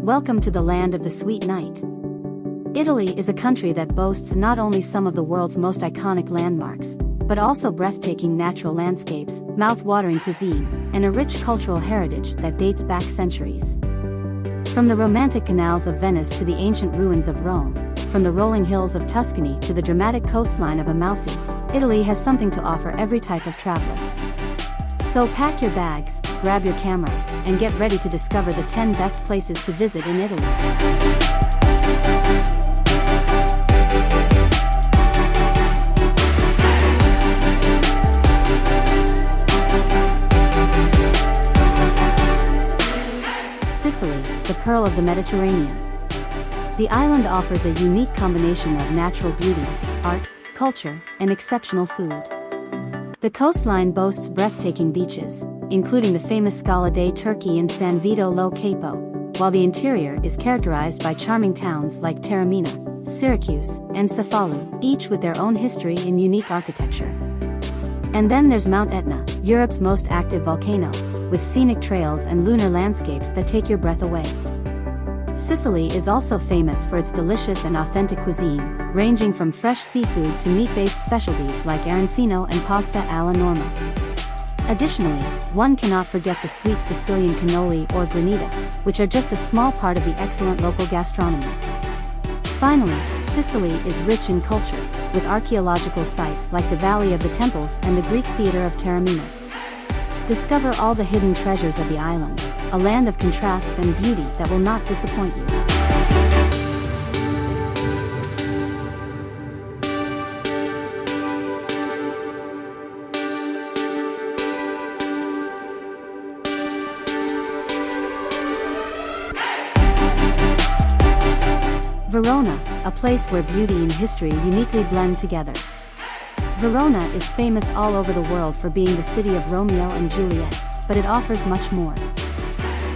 Welcome to the land of the sweet night. Italy is a country that boasts not only some of the world's most iconic landmarks, but also breathtaking natural landscapes, mouth-watering cuisine, and a rich cultural heritage that dates back centuries. From the romantic canals of Venice to the ancient ruins of Rome, from the rolling hills of Tuscany to the dramatic coastline of Amalfi, Italy has something to offer every type of traveler. So pack your bags, grab your camera, and get ready to discover the 10 best places to visit in Italy. Sicily, the pearl of the Mediterranean. The island offers a unique combination of natural beauty, art, culture, and exceptional food. The coastline boasts breathtaking beaches, including the famous Scala dei Turchi and San Vito lo Capo, while the interior is characterized by charming towns like Taormina, Syracuse, and Cefalù, each with their own history and unique architecture. And then there's Mount Etna, Europe's most active volcano, with scenic trails and lunar landscapes that take your breath away. Sicily is also famous for its delicious and authentic cuisine, ranging from fresh seafood to meat-based specialties like arancino and pasta alla norma. Additionally, one cannot forget the sweet Sicilian cannoli or granita, which are just a small part of the excellent local gastronomy. Finally, Sicily is rich in culture, with archaeological sites like the Valley of the Temples and the Greek Theater of Taormina. Discover all the hidden treasures of the island, a land of contrasts and beauty that will not disappoint you. Verona, a place where beauty and history uniquely blend together. Verona is famous all over the world for being the city of Romeo and Juliet, but it offers much more.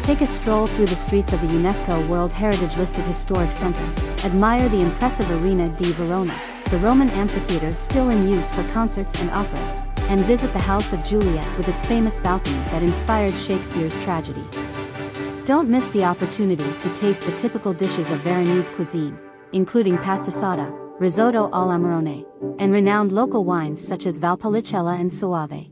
Take a stroll through the streets of the UNESCO World Heritage listed historic center, admire the impressive Arena di Verona, the Roman amphitheater still in use for concerts and operas, and visit the House of Juliet with its famous balcony that inspired Shakespeare's tragedy. Don't miss the opportunity to taste the typical dishes of Veronese cuisine, including pastasada, risotto alla marrone, and renowned local wines such as Valpolicella and Soave.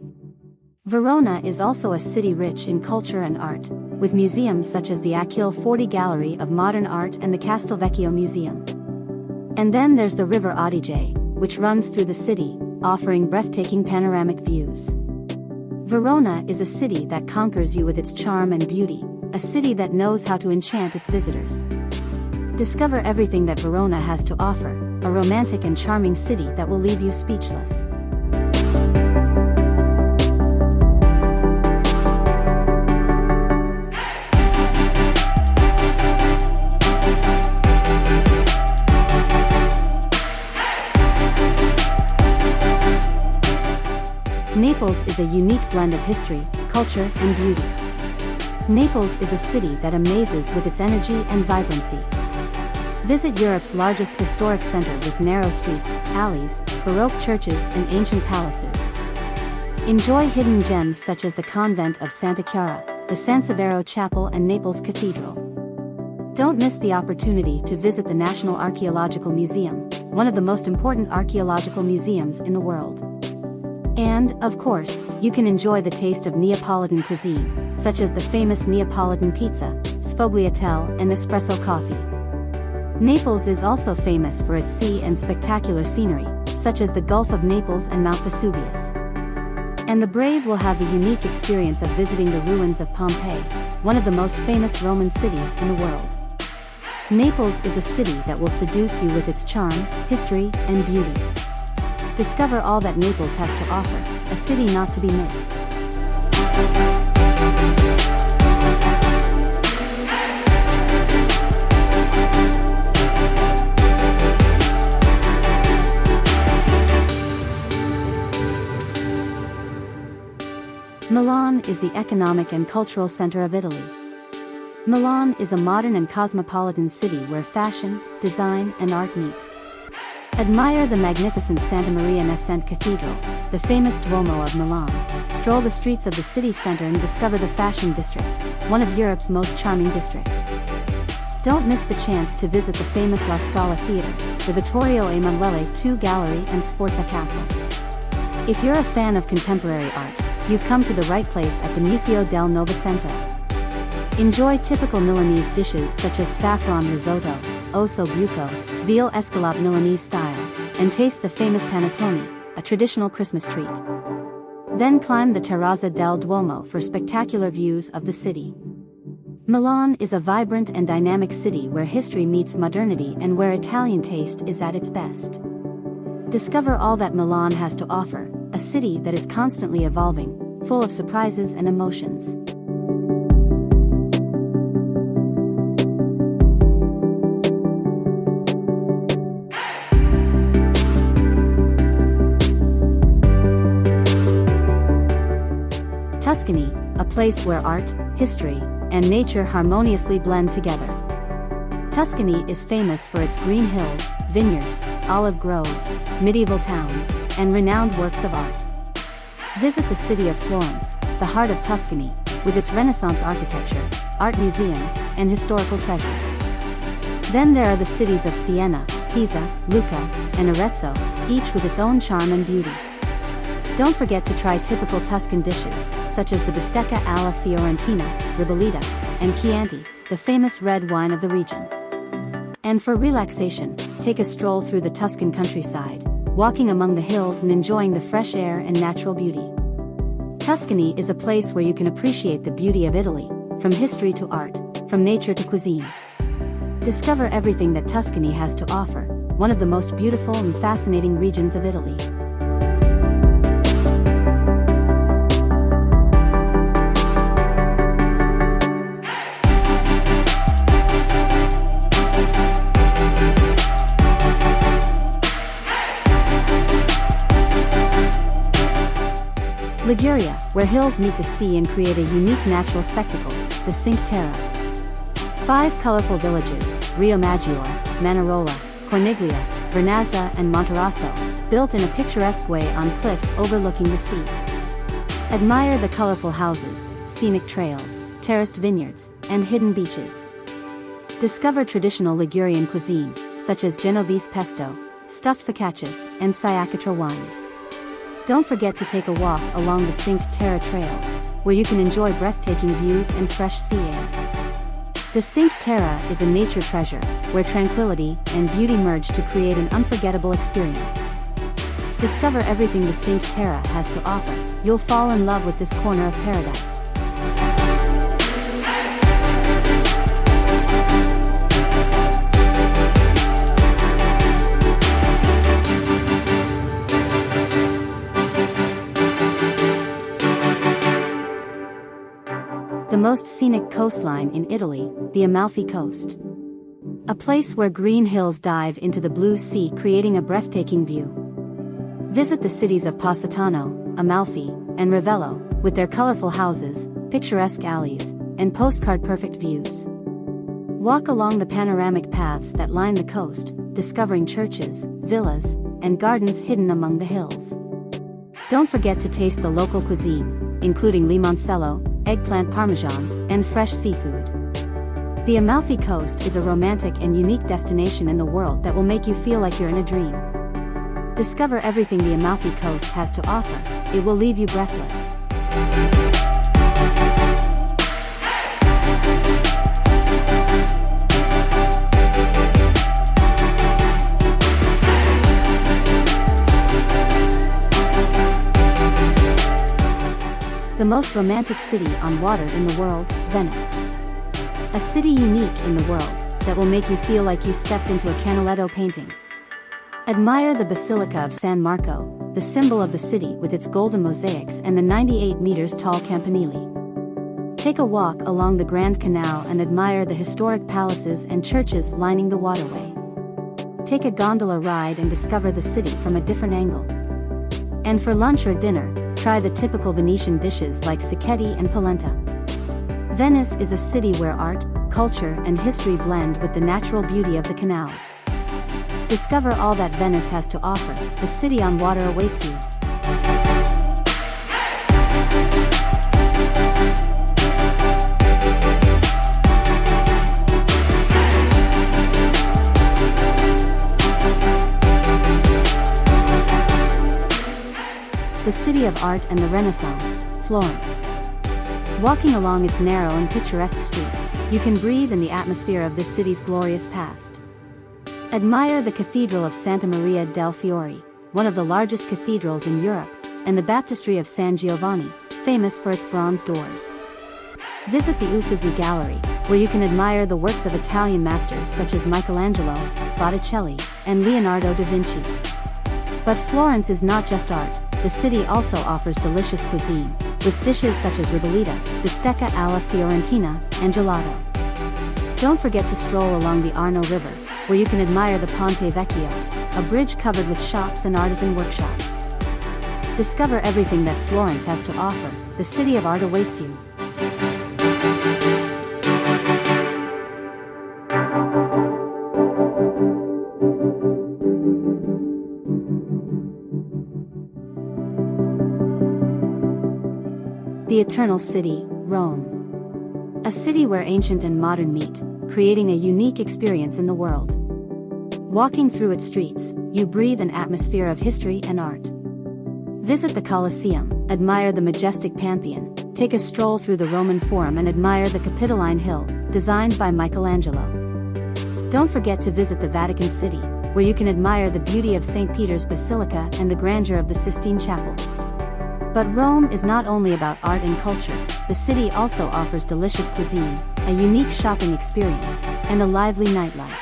Verona is also a city rich in culture and art, with museums such as the Achille Forti Gallery of Modern Art and the Castelvecchio Museum. And then there's the River Adige, which runs through the city, offering breathtaking panoramic views. Verona is a city that conquers you with its charm and beauty, a city that knows how to enchant its visitors. Discover everything that Verona has to offer, a romantic and charming city that will leave you speechless. Naples is a unique blend of history, culture, and beauty. Naples is a city that amazes with its energy and vibrancy. Visit Europe's largest historic center with narrow streets, alleys, Baroque churches, and ancient palaces. Enjoy hidden gems such as the Convent of Santa Chiara, the San Severo Chapel, and Naples Cathedral. Don't miss the opportunity to visit the National Archaeological Museum, one of the most important archaeological museums in the world. And, of course, you can enjoy the taste of Neapolitan cuisine, such as the famous Neapolitan pizza, sfogliatelle, and espresso coffee. Naples is also famous for its sea and spectacular scenery, such as the Gulf of Naples and Mount Vesuvius. And the brave will have the unique experience of visiting the ruins of Pompeii, one of the most famous Roman cities in the world. Naples is a city that will seduce you with its charm, history, and beauty. Discover all that Naples has to offer, a city not to be missed. Milan is the economic and cultural center of Italy. Milan is a modern and cosmopolitan city where fashion, design, and art meet. Admire the magnificent Santa Maria Nascente Cathedral, the famous Duomo of Milan. Stroll the streets of the city center and discover the Fashion District, one of Europe's most charming districts. Don't miss the chance to visit the famous La Scala Theatre, the Vittorio Emanuele II Gallery and Sforza Castle. If you're a fan of contemporary art, you've come to the right place at the Museo del Novecento. Enjoy typical Milanese dishes such as saffron risotto, osso buco, veal escalope Milanese style, and taste the famous panettone, a traditional Christmas treat. Then climb the Terrazza del Duomo for spectacular views of the city. Milan is a vibrant and dynamic city where history meets modernity and where Italian taste is at its best. Discover all that Milan has to offer, a city that is constantly evolving, full of surprises and emotions. Tuscany, a place where art, history, and nature harmoniously blend together. Tuscany is famous for its green hills, vineyards, olive groves, medieval towns, and renowned works of art. Visit the city of Florence, the heart of Tuscany, with its Renaissance architecture, art museums, and historical treasures. Then there are the cities of Siena, Pisa, Lucca, and Arezzo, each with its own charm and beauty. Don't forget to try typical Tuscan dishes, such as the bistecca alla fiorentina, ribollita, and Chianti, the famous red wine of the region. And for relaxation, take a stroll through the Tuscan countryside, walking among the hills and enjoying the fresh air and natural beauty. Tuscany is a place where you can appreciate the beauty of Italy, from history to art, from nature to cuisine. Discover everything that Tuscany has to offer, one of the most beautiful and fascinating regions of Italy. Liguria, where hills meet the sea and create a unique natural spectacle, the Cinque Terre. 5 colorful villages, Riomaggiore, Manarola, Corniglia, Vernazza and Monterosso, built in a picturesque way on cliffs overlooking the sea. Admire the colorful houses, scenic trails, terraced vineyards, and hidden beaches. Discover traditional Ligurian cuisine, such as Genovese pesto, stuffed focaccias, and Ciacatra wine. Don't forget to take a walk along the Cinque Terre trails, where you can enjoy breathtaking views and fresh sea air. The Cinque Terre is a nature treasure, where tranquility and beauty merge to create an unforgettable experience. Discover everything the Cinque Terre has to offer. You'll fall in love with this corner of paradise. The most scenic coastline in Italy, the Amalfi Coast. A place where green hills dive into the blue sea, creating a breathtaking view. Visit the cities of Positano, Amalfi, and Ravello, with their colorful houses, picturesque alleys, and postcard-perfect views. Walk along the panoramic paths that line the coast, discovering churches, villas, and gardens hidden among the hills. Don't forget to taste the local cuisine, including limoncello, eggplant parmesan, and fresh seafood. The Amalfi Coast is a romantic and unique destination in the world that will make you feel like you're in a dream. Discover everything the Amalfi Coast has to offer. It will leave you breathless. The most romantic city on water in the world, Venice. A city unique in the world, that will make you feel like you stepped into a Canaletto painting. Admire the Basilica of San Marco, the symbol of the city with its golden mosaics and the 98 meters tall campanile. Take a walk along the Grand Canal and admire the historic palaces and churches lining the waterway. Take a gondola ride and discover the city from a different angle. And for lunch or dinner, try the typical Venetian dishes like cicchetti and polenta. Venice is a city where art, culture, and history blend with the natural beauty of the canals. Discover all that Venice has to offer. The city on water awaits you. the city of art and the Renaissance, Florence. Walking along its narrow and picturesque streets, you can breathe in the atmosphere of this city's glorious past. Admire the Cathedral of Santa Maria del Fiore, one of the largest cathedrals in Europe, and the Baptistry of San Giovanni, famous for its bronze doors. Visit the Uffizi Gallery, where you can admire the works of Italian masters such as Michelangelo, Botticelli, and Leonardo da Vinci. But Florence is not just art. The city also offers delicious cuisine, with dishes such as ribollita, bistecca alla fiorentina, and gelato. Don't forget to stroll along the Arno River, where you can admire the Ponte Vecchio, a bridge covered with shops and artisan workshops. Discover everything that Florence has to offer. The city of art awaits you. The Eternal City, Rome. A city where ancient and modern meet, creating a unique experience in the world. Walking through its streets, you breathe an atmosphere of history and art. Visit the Colosseum, admire the majestic Pantheon, take a stroll through the Roman Forum and admire the Capitoline Hill, designed by Michelangelo. Don't forget to visit the Vatican City, where you can admire the beauty of St. Peter's Basilica and the grandeur of the Sistine Chapel. But Rome is not only about art and culture. The city also offers delicious cuisine, a unique shopping experience, and a lively nightlife.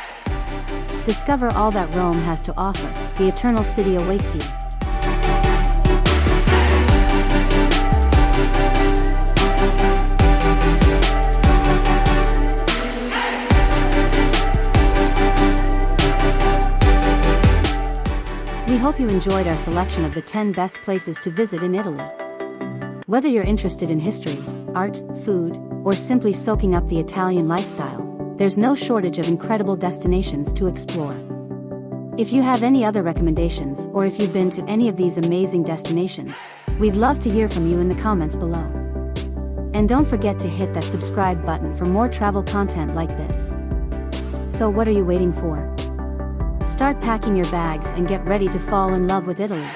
Discover all that Rome has to offer. The Eternal City awaits you. We hope you enjoyed our selection of the 10 best places to visit in Italy. Whether you're interested in history, art, food, or simply soaking up the Italian lifestyle, there's no shortage of incredible destinations to explore. If you have any other recommendations or if you've been to any of these amazing destinations, we'd love to hear from you in the comments below. And don't forget to hit that subscribe button for more travel content like this. So what are you waiting for? Start packing your bags and get ready to fall in love with Italy.